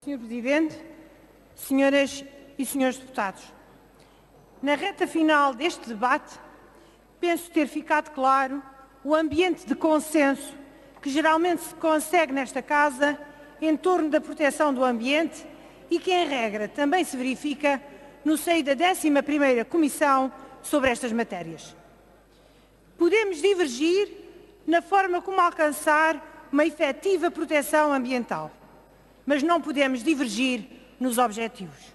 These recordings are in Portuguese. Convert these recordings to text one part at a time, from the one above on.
Sr. Presidente, senhoras e senhores deputados, na reta final deste debate, penso ter ficado claro o ambiente de consenso que geralmente se consegue nesta Casa em torno da proteção do ambiente e que, em regra, também se verifica no seio da 11ª Comissão sobre estas matérias. Podemos divergir na forma como alcançar uma efetiva proteção ambiental, mas não podemos divergir nos objetivos.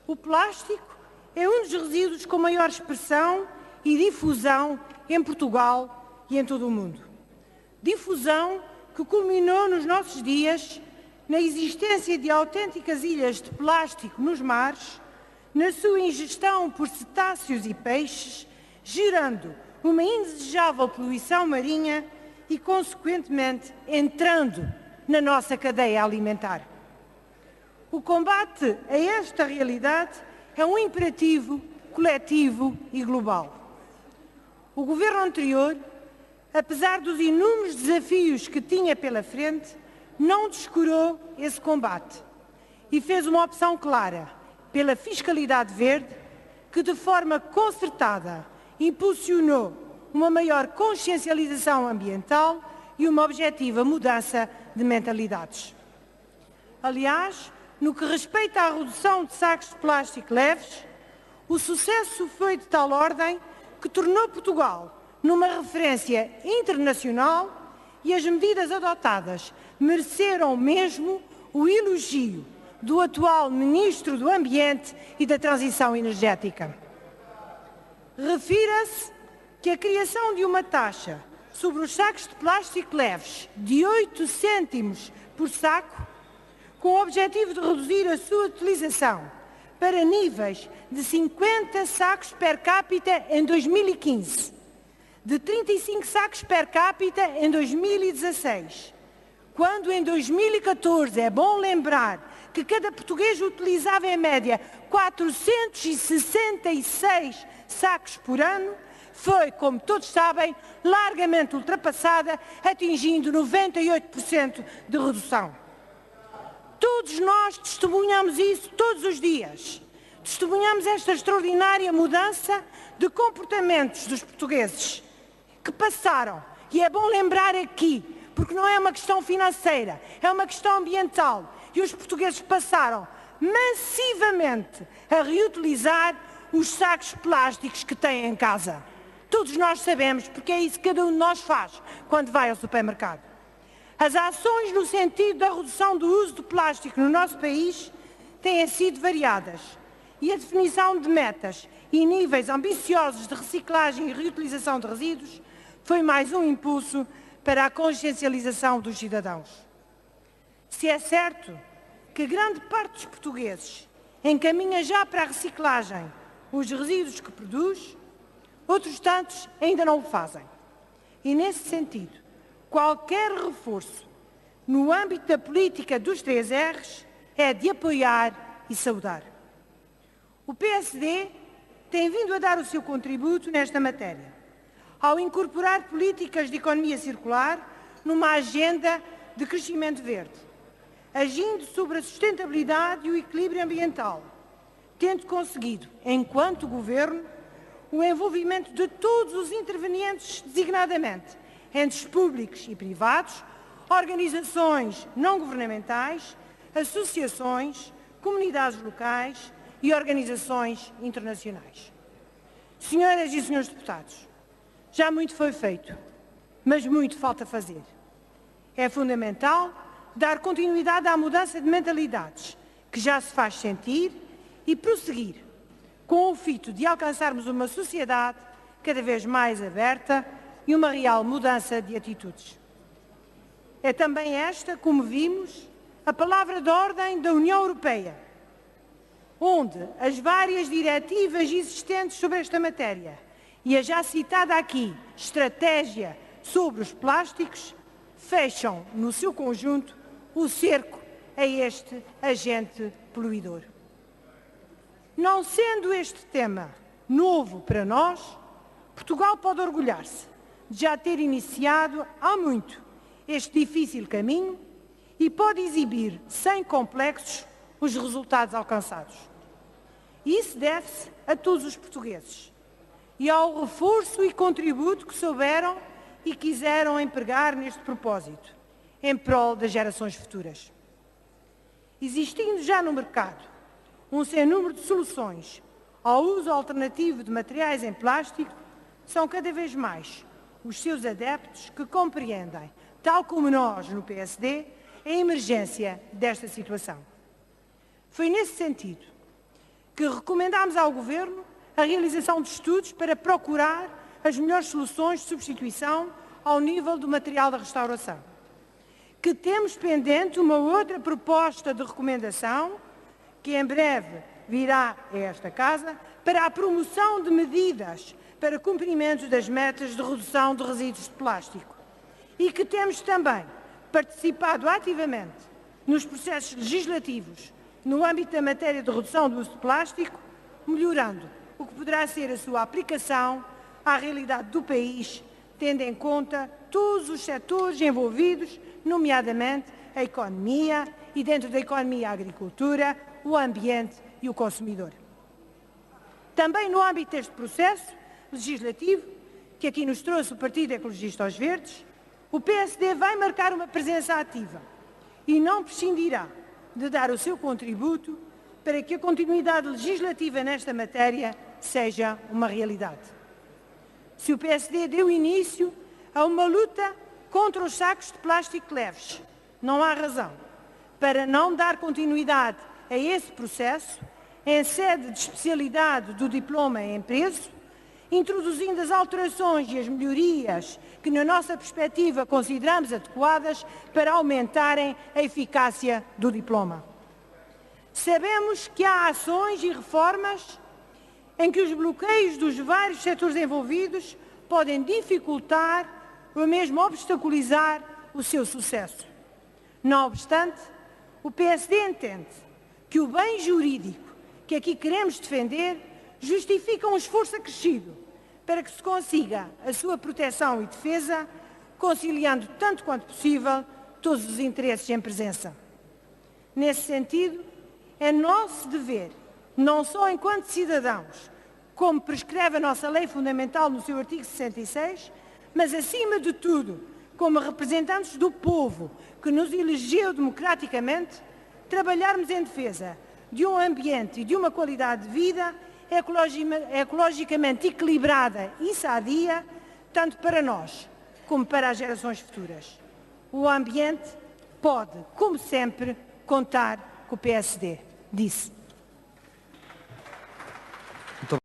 O plástico é um dos resíduos com maior expressão e difusão em Portugal e em todo o mundo. Difusão que culminou nos nossos dias na existência de autênticas ilhas de plástico nos mares, na sua ingestão por cetáceos e peixes, gerando uma indesejável poluição marinha e, consequentemente, entrando na nossa cadeia alimentar. O combate a esta realidade é um imperativo coletivo e global. O governo anterior, apesar dos inúmeros desafios que tinha pela frente, não descurou esse combate e fez uma opção clara pela fiscalidade verde, que de forma concertada impulsionou uma maior consciencialização ambiental e uma objetiva mudança de mentalidades. Aliás, no que respeita à redução de sacos de plástico leves, o sucesso foi de tal ordem que tornou Portugal numa referência internacional e as medidas adotadas mereceram mesmo o elogio do atual Ministro do Ambiente e da Transição Energética. Refira-se que a criação de uma taxa sobre os sacos de plástico leves de 8 cêntimos por saco, com o objetivo de reduzir a sua utilização para níveis de 50 sacos per capita em 2015, de 35 sacos per capita em 2016, quando em 2014, é bom lembrar, que cada português utilizava em média 466 sacos por ano, foi, como todos sabem, largamente ultrapassada, atingindo 98% de redução. Todos nós testemunhamos isso todos os dias. Testemunhamos esta extraordinária mudança de comportamentos dos portugueses, que passaram, e é bom lembrar aqui, porque não é uma questão financeira, é uma questão ambiental, e os portugueses passaram massivamente a reutilizar os sacos plásticos que têm em casa. Todos nós sabemos, porque é isso que cada um de nós faz quando vai ao supermercado. As ações no sentido da redução do uso do plástico no nosso país têm sido variadas e a definição de metas e níveis ambiciosos de reciclagem e reutilização de resíduos foi mais um impulso para a consciencialização dos cidadãos. Se é certo que grande parte dos portugueses encaminha já para a reciclagem os resíduos que produz, outros tantos ainda não o fazem. E, nesse sentido, qualquer reforço no âmbito da política dos 3 R's é de apoiar e saudar. O PSD tem vindo a dar o seu contributo nesta matéria, ao incorporar políticas de economia circular numa agenda de crescimento verde, agindo sobre a sustentabilidade e o equilíbrio ambiental, tendo conseguido, enquanto governo, o envolvimento de todos os intervenientes, designadamente entes públicos e privados, organizações não governamentais, associações, comunidades locais e organizações internacionais. Senhoras e senhores deputados, já muito foi feito, mas muito falta fazer. É fundamental dar continuidade à mudança de mentalidades, que já se faz sentir, e prosseguir com o fito de alcançarmos uma sociedade cada vez mais aberta e uma real mudança de atitudes. É também esta, como vimos, a palavra de ordem da União Europeia, onde as várias diretivas existentes sobre esta matéria e a já citada aqui estratégia sobre os plásticos fecham, no seu conjunto, o cerco a este agente poluidor. Não sendo este tema novo para nós, Portugal pode orgulhar-se de já ter iniciado há muito este difícil caminho e pode exibir, sem complexos, os resultados alcançados. Isso deve-se a todos os portugueses e ao reforço e contributo que souberam e quiseram empregar neste propósito, em prol das gerações futuras. Existindo já no mercado um sem número de soluções ao uso alternativo de materiais em plástico, são cada vez mais os seus adeptos que compreendem, tal como nós no PSD, a emergência desta situação. Foi nesse sentido que recomendámos ao Governo a realização de estudos para procurar as melhores soluções de substituição ao nível do material da restauração. Que temos pendente uma outra proposta de recomendação, que em breve virá a esta Casa, para a promoção de medidas para cumprimento das metas de redução de resíduos de plástico. E que temos também participado ativamente nos processos legislativos no âmbito da matéria de redução do uso de plástico, melhorando o que poderá ser a sua aplicação à realidade do país, tendo em conta todos os setores envolvidos, nomeadamente a economia e, dentro da economia, a agricultura, o ambiente e o consumidor. Também no âmbito deste processo legislativo, que aqui nos trouxe o Partido Ecologista aos Verdes, o PSD vai marcar uma presença ativa e não prescindirá de dar o seu contributo para que a continuidade legislativa nesta matéria seja uma realidade. Se o PSD deu início a uma luta contra os sacos de plástico leves, não há razão para não dar continuidade a esse processo em sede de especialidade do diploma em preço, introduzindo as alterações e as melhorias que, na nossa perspectiva, consideramos adequadas para aumentarem a eficácia do diploma. Sabemos que há ações e reformas em que os bloqueios dos vários setores envolvidos podem dificultar ou mesmo obstaculizar o seu sucesso. Não obstante, o PSD entende que o bem jurídico que aqui queremos defender justifica um esforço acrescido para que se consiga a sua proteção e defesa, conciliando tanto quanto possível todos os interesses em presença. Nesse sentido, é nosso dever, não só enquanto cidadãos, como prescreve a nossa lei fundamental no seu artigo 66, mas acima de tudo, como representantes do povo que nos elegeu democraticamente, trabalharmos em defesa de um ambiente e de uma qualidade de vida ecologicamente equilibrada e sadia, tanto para nós como para as gerações futuras. O ambiente pode, como sempre, contar com o PSD. Disse.